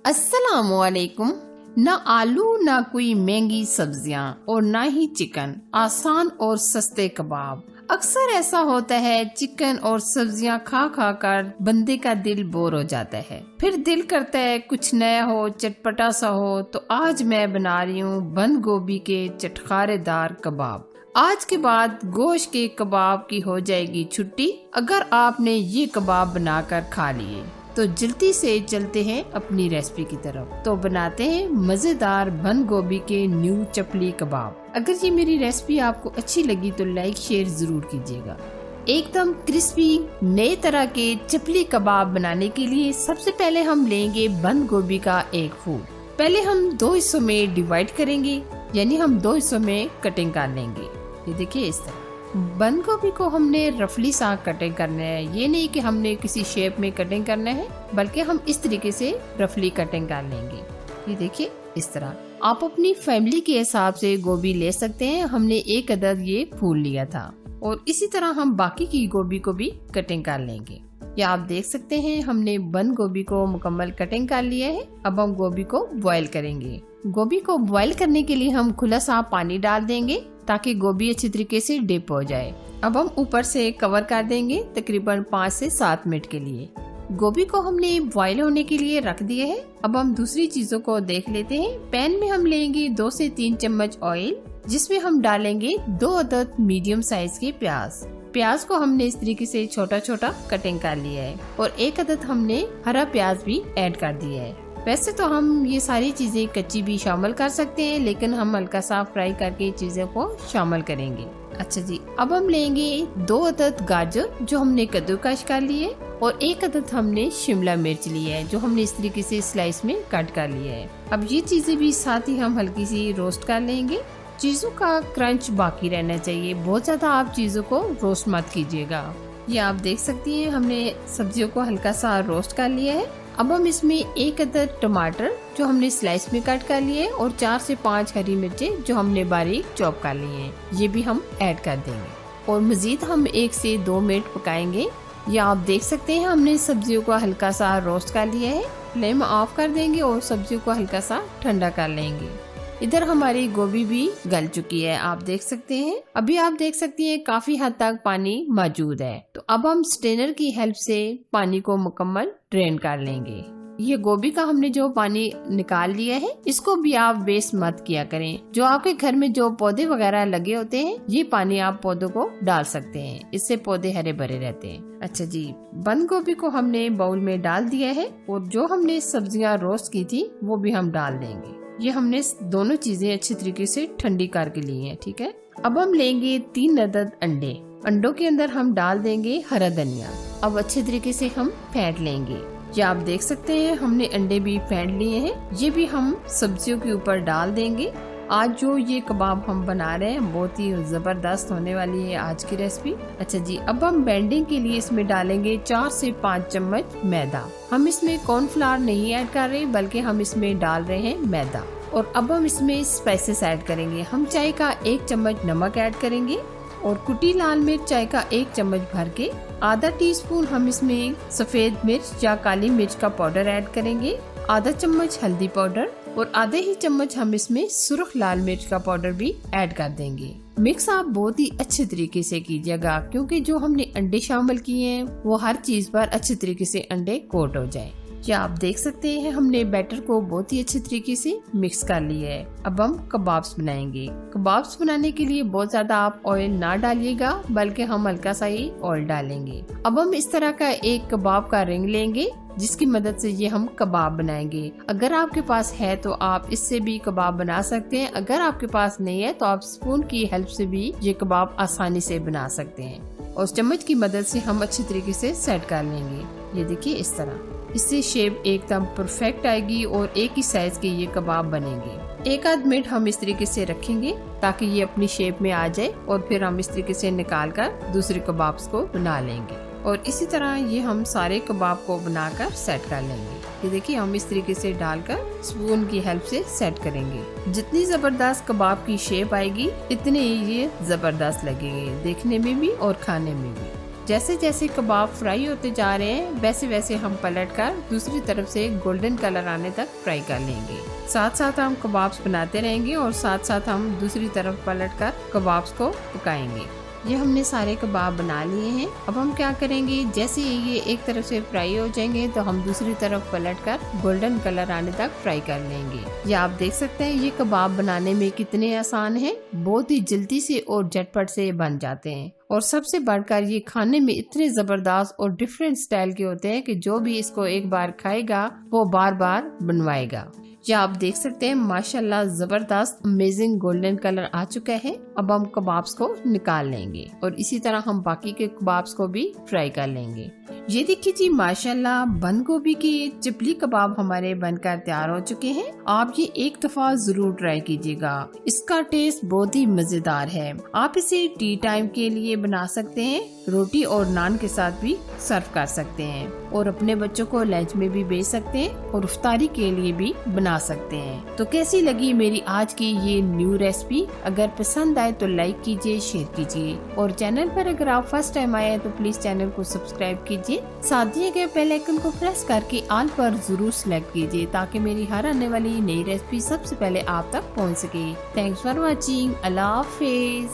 अस्सलामुअलैकुम। ना आलू, ना कोई महंगी सब्जियां और ना ही चिकन, आसान और सस्ते कबाब। अक्सर ऐसा होता है, चिकन और सब्जियां खा खा कर बंदे का दिल बोर हो जाता है। फिर दिल करता है कुछ नया हो, चटपटा सा हो। तो आज मैं बना रही हूँ बंद गोभी के चटखारेदार कबाब। आज के बाद गोश्त के कबाब की हो जाएगी छुट्टी अगर आपने ये कबाब बनाकर खा लिए। तो जल्दी से चलते हैं अपनी रेसिपी की तरफ। तो बनाते हैं मजेदार बंद गोभी के न्यू चपली कबाब। अगर ये मेरी रेसिपी आपको अच्छी लगी तो लाइक शेयर जरूर कीजिएगा। एकदम क्रिस्पी नए तरह के चपली कबाब बनाने के लिए सबसे पहले हम लेंगे बंद गोभी का एक फूल। पहले हम 2 हिस्सों में डिवाइड करेंगे, यानी हम 2 हिस्सों में कटिंग कर लेंगे। ये देखिए इस तरह। बंद गोभी को हमने रफली सा कटिंग करना है। ये नहीं कि हमने किसी शेप में कटिंग करना है, बल्कि हम इस तरीके से रफली कटिंग कर लेंगे। ये देखिए इस तरह। आप अपनी फैमिली के हिसाब से गोभी ले सकते हैं। हमने 1 अदद ये फूल लिया था और इसी तरह हम बाकी की गोभी को भी कटिंग कर लेंगे। या आप देख सकते हैं हमने बंद गोभी को मुकम्मल कटिंग कर लिया है। अब हम गोभी को बॉईल करेंगे। गोभी को बॉईल करने के लिए हम खुला सा पानी डाल देंगे ताकि गोभी अच्छी तरीके से डिप हो जाए। अब हम ऊपर से कवर कर देंगे तकरीबन 5 से 7 मिनट के लिए। गोभी को हमने बॉईल होने के लिए रख दिया है। अब हम दूसरी चीजों को देख लेते हैं। पैन में हम लेंगे 2 से 3 चम्मच ऑयल, जिसमें हम डालेंगे 2 अदद मीडियम साइज के प्याज। प्याज को हमने इस तरीके से छोटा छोटा कटिंग कर लिया है और 1 अदद हमने हरा प्याज भी ऐड कर दिया है। वैसे तो हम ये सारी चीजें कच्ची भी शामिल कर सकते हैं, लेकिन हम हल्का सा फ्राई करके चीजों को शामिल करेंगे। अच्छा जी, अब हम लेंगे 2 अदद गाजर जो हमने कद्दूकस कर लिए और 1 अदद हमने शिमला मिर्च ली है जो हमने इस तरीके से स्लाइस में कट कर लिया है। अब ये चीजें भी साथ ही हम हल्की सी रोस्ट कर लेंगे। चीजों का क्रंच बाकी रहना चाहिए, बहुत ज्यादा आप चीजों को रोस्ट मत कीजिएगा। ये आप देख सकती हैं हमने सब्जियों को हल्का सा रोस्ट कर लिया है। अब हम इसमें 1 अदद टमाटर जो हमने स्लाइस में कट कर लिए और 4 से 5 हरी मिर्चें जो हमने बारीक चॉप कर ली हैं, ये भी हम ऐड कर देंगे और मजीद हम 1 से 2 मिनट पकाएंगे। या आप देख सकते हैं हमने सब्जियों को हल्का सा रोस्ट कर लिया है। फ्लेम ऑफ कर देंगे और सब्जियों को हल्का सा ठंडा कर लेंगे। इधर हमारी गोभी भी गल चुकी है, आप देख सकते हैं। अभी आप देख सकती हैं काफी हद तक पानी मौजूद है। तो अब हम स्ट्रेनर की हेल्प से पानी को मुकम्मल ड्रेन कर लेंगे। ये गोभी का हमने जो पानी निकाल लिया है, इसको भी आप वेस्ट मत किया करें। जो आपके घर में जो पौधे वगैरह लगे होते हैं, ये पानी आप पौधों को डाल सकते हैं, इससे पौधे हरे भरे रहते हैं। अच्छा जी, बंद गोभी को हमने बाउल में डाल दिया है और जो हमने सब्जियां रोस्ट की थी वो भी हम डाल देंगे। ये हमने दोनों चीजें अच्छी तरीके से ठंडी करके ली हैं, ठीक है। अब हम लेंगे 3 अदद अंडे। अंडों के अंदर हम डाल देंगे हरा धनिया। अब अच्छे तरीके से हम फेंट लेंगे। ये आप देख सकते हैं हमने अंडे भी फेंट लिए हैं। ये भी हम सब्जियों के ऊपर डाल देंगे। आज जो ये कबाब हम बना रहे हैं बहुत ही जबरदस्त होने वाली है आज की रेसिपी। अच्छा जी, अब हम बैंडिंग के लिए इसमें डालेंगे 4 से 5 चम्मच मैदा। हम इसमें कॉर्नफ्लावर नहीं ऐड कर रहे, बल्कि हम इसमें डाल रहे हैं मैदा। और अब हम इसमें स्पाइसेस ऐड करेंगे। हम चाय का 1 चम्मच नमक ऐड करेंगे और कुटी लाल मिर्च चाय का 1 चम्मच भर के, आधा टीस्पून हम इसमें सफेद मिर्च या काली मिर्च का पाउडर ऐड करेंगे, आधा चम्मच हल्दी पाउडर और आधे ही चम्मच हम इसमें सुर्ख लाल मिर्च का पाउडर भी ऐड कर देंगे। मिक्स आप बहुत ही अच्छे तरीके से कीजिएगा, क्योंकि जो हमने अंडे शामिल किए हैं वो हर चीज पर अच्छे तरीके से अंडे कोट हो जाए। या आप देख सकते हैं हमने बैटर को बहुत ही अच्छे तरीके से मिक्स कर लिया है। अब हम कबाब्स बनाएंगे। कबाब्स बनाने के लिए बहुत ज्यादा आप ऑयल ना डालिएगा, बल्कि हम हल्का सा ही ऑयल डालेंगे। अब हम इस तरह का एक कबाब का रिंग लेंगे, जिसकी मदद से ये हम कबाब बनाएंगे। अगर आपके पास है तो आप इससे भी कबाब बना सकते हैं। अगर आपके पास नहीं है तो आप स्पून की हेल्प से भी ये कबाब आसानी से बना सकते हैं और चम्मच की मदद से हम अच्छी तरीके से सेट कर लेंगे। ये देखिए इस तरह। इससे शेप एकदम परफेक्ट आएगी और एक ही साइज के ये कबाब बनेंगे। 1 आध मिनट हम इस तरीके से रखेंगे ताकि ये अपनी शेप में आ जाए और फिर हम इस तरीके से निकाल कर दूसरे कबाब्स को बना लेंगे। और इसी तरह ये हम सारे कबाब को बनाकर सेट कर लेंगे। ये देखिए हम इस तरीके से डालकर स्पून की हेल्प से सेट करेंगे। जितनी जबरदस्त कबाब की शेप आएगी, इतने ही ये जबरदस्त लगेंगे देखने में भी और खाने में भी। जैसे जैसे कबाब फ्राई होते जा रहे हैं वैसे वैसे हम पलट कर दूसरी तरफ से गोल्डन कलर आने तक फ्राई कर लेंगे। साथ साथ हम कबाब्स बनाते रहेंगे और साथ साथ हम दूसरी तरफ पलट कर कबाब्स को पकाएंगे। ये हमने सारे कबाब बना लिए हैं। अब हम क्या करेंगे, जैसे ये एक तरफ से फ्राई हो जाएंगे तो हम दूसरी तरफ पलट कर गोल्डन कलर आने तक फ्राई कर लेंगे। ये आप देख सकते हैं ये कबाब बनाने में कितने आसान हैं, बहुत ही जल्दी से और झटपट से बन जाते हैं। और सबसे बढ़कर ये खाने में इतने जबरदस्त और डिफरेंट स्टाइल के होते हैं कि जो भी इसको एक बार खाएगा वो बार बार बनवाएगा। ये आप देख सकते हैं माशाल्लाह जबरदस्त अमेजिंग गोल्डन कलर आ चुका है। अब हम कबाब्स को निकाल लेंगे और इसी तरह हम बाकी के कबाब्स को भी फ्राई कर लेंगे। ये देखिए जी माशाल्लाह बंद गोभी के चिपली कबाब हमारे बनकर तैयार हो चुके हैं। आप ये एक दफा जरूर ट्राई कीजिएगा, इसका टेस्ट बहुत ही मजेदार है। आप इसे टी टाइम के लिए बना सकते हैं, रोटी और नान के साथ भी सर्व कर सकते हैं और अपने बच्चों को लंच में भी भेज सकते हैं और इफ्तारी के लिए भी बना सकते हैं। तो कैसी लगी मेरी आज की ये न्यू रेसिपी? अगर पसंद आए तो लाइक कीजिए, शेयर कीजिए और चैनल पर अगर आप फर्स्ट टाइम आए हैं तो प्लीज चैनल को सब्सक्राइब कीजिए। साथ दिए गए बेल आइकन को प्रेस करके ऑल पर जरूर सिलेक्ट कीजिए ताकि मेरी हर आने वाली नई रेसिपी सबसे पहले आप तक पहुंच सके। Thanks for watching. Allah Hafiz.